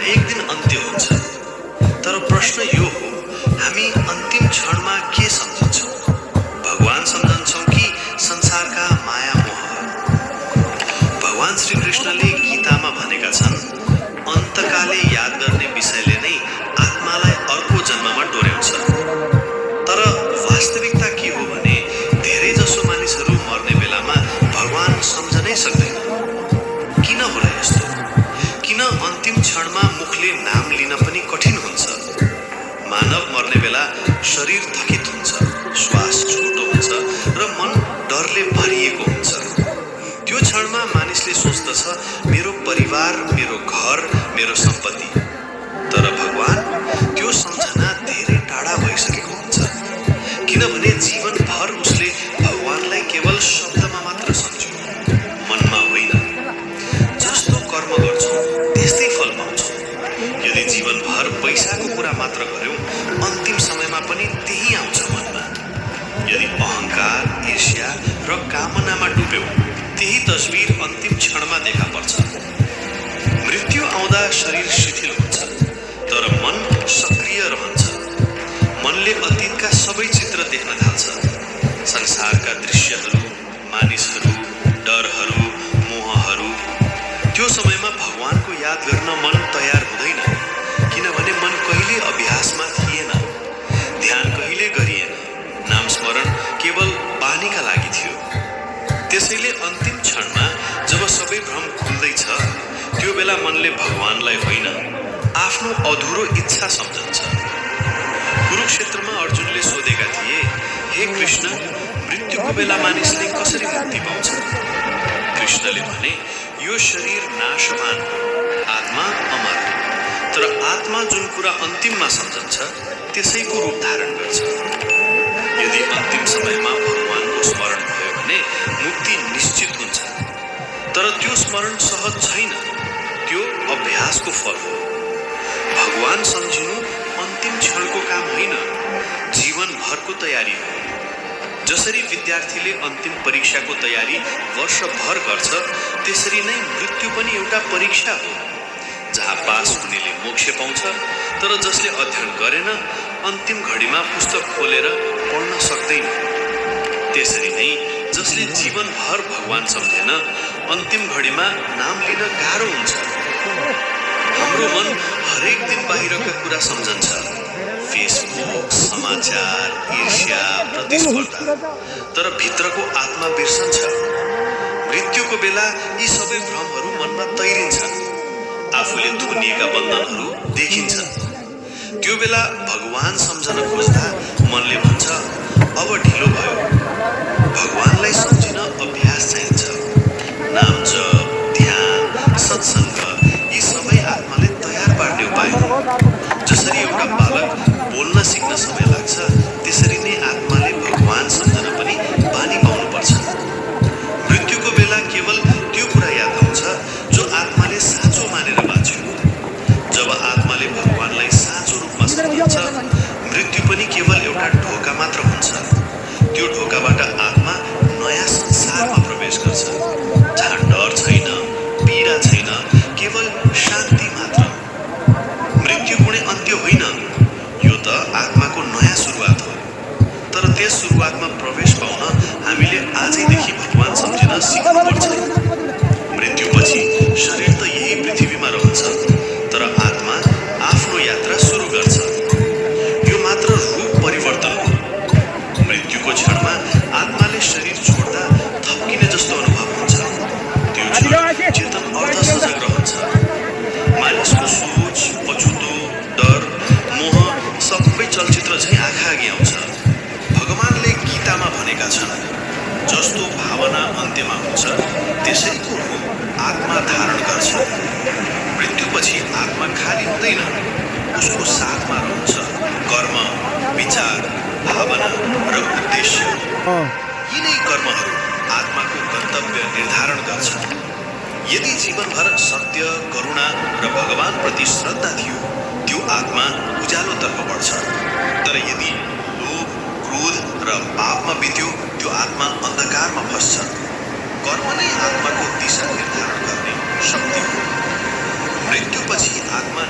एक दिन अन्त्य हुन्छ। तर प्रश्न यो हो, हामी अन्तिम क्षणमा के सम्झन्छौँ? भगवान सम्झन्छौँ कि संसारका माया मोह? भगवान श्री कृष्णले गीतामा भनेका छन्, अन्तकाले याद गर्ने विषयले नै आत्मालाई अर्को जन्ममा डोर्याउँछ। तर वास्तविकता के हो भने धेरै जसो मानिसहरू मर्ने बेलामा भगवान सम्झनै सक्दैन। किन होला यस्तो? किन अन्तिम क्षणमा मुखले नाम लिन पनि कठिन हुन्छ? मानव मर्ने बेला शरीर थकित हुन्छ, श्वास छोटो हुन्छ र मन डरले भरिएको हुन्छ। त्यो क्षणमा मानिसले सोच्दछ, मेरो परिवार, मेरो घर, मेरो सम्पत्ति। तर भगवान, त्यो सम्झना धेरै टाढा भइसकेको हुन्छ, किनभने जीवनभर उसले भगवानलाई केवल शब्दमा मात्र सम्झ्यो, मनमा होइन। जस्तो कर्म गर्छौँ त्यस्तै फल पाउँछौँ। यदि जीवनभर पैसाको कुरा मात्र गर्यौँ, अन्तिम समयमा पनि त्यही आउँछ मनमा। यदि अहङ्कार, ईर्ष्या र कामनामा डुब्यौँ, त्यही तस्बिर अन्तिम क्षणमा देखा पर्छ। मृत्यु आउँदा शरीर शिथिल हुन्छ, तर मन सक्रिय रहन्छ। मनले अतीतका सबै चित्र देख्न थाल्छ, संसारका दृश्यहरू, मानिसहरू, डरहरू, मोहहरू। त्यो समयमा भगवानको याद गर्न मन तयार हुँदैन, किनभने मन कहिले अभ्यासमा थिएन, ध्यान कहिले गरिएन, नाम स्मरण केवल बानीका लागि थियो। त्यसैले अन्तिम क्षणमा जब सबै भ्रम खुल्दैछ, त्यो बेला मनले भगवानलाई होइन, आफ्नो अधुरो इच्छा सम्झन्छ। कुरुक्षेत्रमा अर्जुनले सोधेका थिए, हे कृष्ण, मृत्युको बेला मानिसले कसरी मुक्ति पाउँछ? कृष्णले भने, यो शरीर नाशवान हो, आत्मा अमर। तर आत्मा जुन कुरा अन्तिममा सम्झन्छ, त्यसैको रूप धारण गर्छ। यदि अन्तिम समयमा भगवानको स्मरण भयो भने मुक्ति निश्चित हुन्छ। तर त्यो स्मरण सहज छैन, त्यो अभ्यासको फल हो। भगवान सम्झिनु अन्तिम क्षणको काम होइन, जीवनभरको तयारी हो। जसरी विद्यार्थीले अन्तिम परीक्षाको तयारी वर्षभर गर्छ, त्यसरी नै मृत्यु पनि एउटा परीक्षा हो, जहाँ पास हुनेले मोक्ष पाउँछ, तर जसले अध्ययन गरेन, अन्तिम घडीमा पुस्तक खोलेर पढ्न सक्दैन। त्यसरी नै जसले जीवनभर भगवान सम्झेन, अन्तिम घडीमा नाम लिन गाह्रो हुन्छ। हाम्रो मन हरेक दिन बाहिरका कुरा सम्झन्छ, फेसबुक, समाचार, ईर्ष्या, प्रतिस्पर्धा। तर भित्रको आत्मा बिर्सन्छ। मृत्युको बेला यी सबै भ्रमहरू मनमा तैरिन्छन्, आफूले थुनिएका बन्धनहरू देखिन्छन्। त्यो बेला भगवान सम्झन खोज्दा मनले भन्छ, अब ढिलो भयो। भगवानलाई सम्झिन अभ्यास चाहिन्छ। नाम जप, ध्यान, सत्सङ्ग, यी सबै आत्माले तयार पार्ने उपाय हो। जसरी एउटा बालक बोल्न सिक्न समय लाग्छ, त्यसरी नै आत्माले भगवान सम्झन पनि बानी पाउनुपर्छ। मृत्युको बेला केवल त्यो कुरा याद आउँछ जो आत्माले साँचो मानेर बाँच्यो। जब आत्माले भगवानलाई साँचो रूपमा सम्झन्छ, मृत्यु पनि केवल एउटा ढोका मात्र हुन्छ। त्यो ढोकाबाट आत्मा नयाँ संसारमा प्रवेश गर्छ, जहाँ डर छैन, पीडा छैन, केवल शान्ति मात्र। मृत्यु कुनै अन्त्य होइन, यो त आत्माको नयाँ सुरुवात हो। तर त्यस सुरुवातमा प्रवेश पाउन हामीले आजैदेखि भगवान सम्झिन सिक्नुपर्छ। मृत्युपछि शरीर त यही पृथ्वीमा रहन्छ, तर आत्मा आफ्नो यात्रा सुरु गर्छ। यो मात्र रूप परिवर्तन हो। मृत्युको क्षणमा आत्माले शरीर छोड्दा थप्किने जस्तो अनुभव हुन्छ। त्यो क्षण चेतन अर्ध सजग रहन्छ। मानिसको सोच, पछुतो, डर, मोह सबै चलचित्र झैँ आँखा अघि आउँछ। भगवानले गीतामा भनेका छन्, जस्तो भावना अन्त्यमा हुन्छ, त्यसैको रूप आत्मा धारण गर्छ। मृत्युपछि आत्मा खाली हुँदैन, उसको साथमा रहन्छ कर्म, विचार, भावना र उद्देश्य। यिनै कर्महरू आत्माको गन्तव्य निर्धारण गर्छन्। यदि जीवनभर सत्य, करुणा र भगवानप्रति श्रद्धा थियो, त्यो आत्मा उज्यालोतर्फ बढ्छ। तर यदि लोभ, क्रोध र पापमा बित्यो, त्यो आत्मा अन्धकारमा फस्छ। कर्म नै आत्माको दिशा निर्धारण गर्ने शक्ति हो। मृत्युपछि आत्मा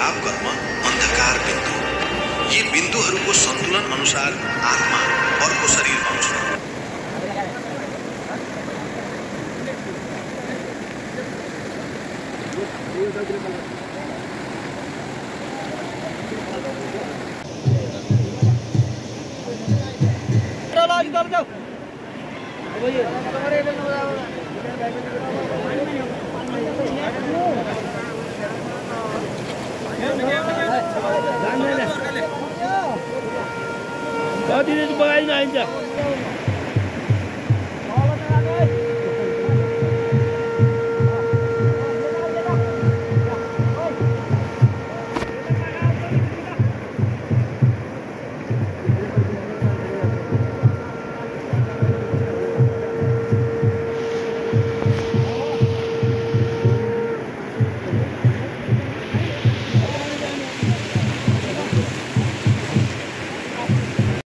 खराब कर्म अन्धकार बिन्दु। यी बिन्दुहरूको सन्तुलन अनुसार आत्मा अर्को शरीर पाउँछ। Kau tidak sebagainya aja.